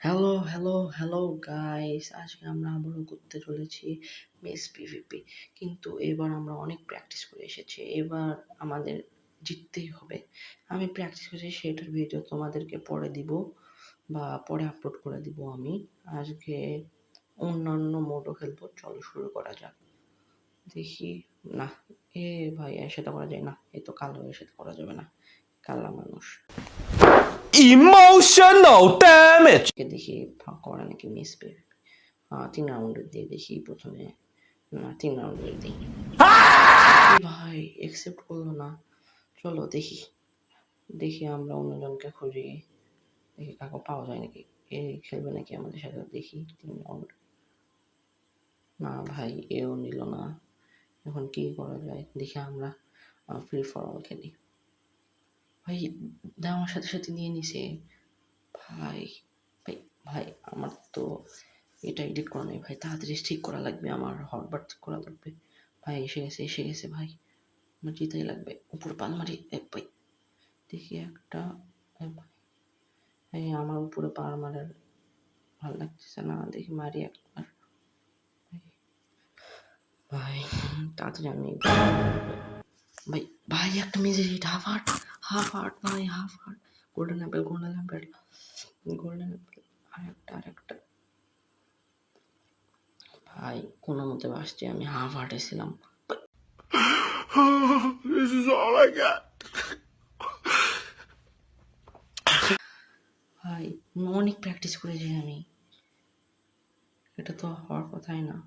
Hello, hello, hello guys! আজকে আমরা আবারও করতে চলেছি মেস পিভিপি। কিন্তু এবার আমরা অনেক প্র্যাকটিস করে এসেছি। এবার আমাদের জিততেই হবে। আমি প্র্যাকটিস করেছি সেটার ভিডিও তোমাদেরকে পরে দিব বা পরে আপলোড করে দিব আমি। আজকে অন্যান্য মোডও খেলবো। চলো শুরু করা যাক। দেখি না, ভাই এর সাথে করা যায় না। এ তো কালো, এর সাথে করা যাবে না। কালা মানুষ। Emotional damage. দেখি করে নাকি মিস পেয়ে 3 রাউন্ডের দিয়ে দেখি প্রথমে। না, 3 রাউন্ডের দিই। ভাই একসেপ্ট করলো না। চলো দেখি দেখি আমরা অন্যজনকে খুঁজি। দেখি কাউকে পাওয়া যায় নাকি। খেলবে নাকি আমাদের সাথে। দেখি 3 রাউন্ড। না ভাই, এও নিল না। এখন কি করা যায় দেখি। আমরা ফ্রি ফর অল খেলি। ভাই আমার সাথে সাথে নিয়ে নিছে। ভাই ভাই ভাই আমার তো এটা এডিট করা নেই ভাই। তাড়াতাড়ি ঠিক করা লাগবে। আমার হটবার ঠিক করা লাগবে। ভাই এসে গেছে ভাই। আমার জিতেই লাগবে। উপরে পাল মারি। ভাই দেখি একটা। ভাই আমার উপরে পাল মারার ভালো লাগতেছে না। দেখি মারি একবার। ভাই তাড়াতাড়ি আমি ভাই ভাই একটা মেজে হাফ হার্ট ভাই, হাফ হার্ট। গোল্ডেন অ্যাপেল আরেকটা ভাই কোনো মতে বাসছি। আমি হাফ হার্টে ছিলাম। This is all I got. ভাই অনেক প্র্যাকটিস করেছি আমি। এটা তো হওয়ার কথাই না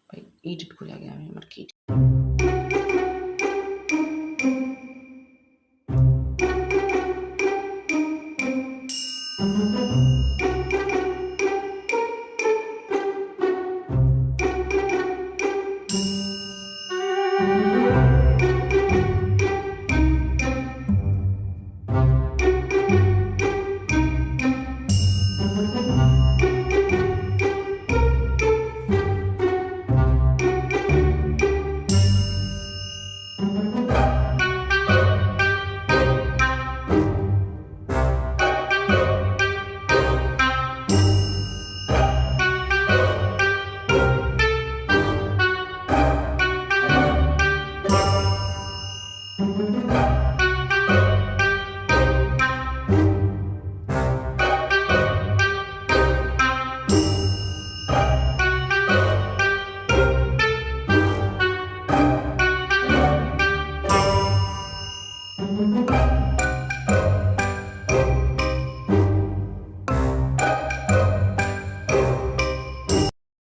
ভাই। এডিট করি আগে আমি। আমার কি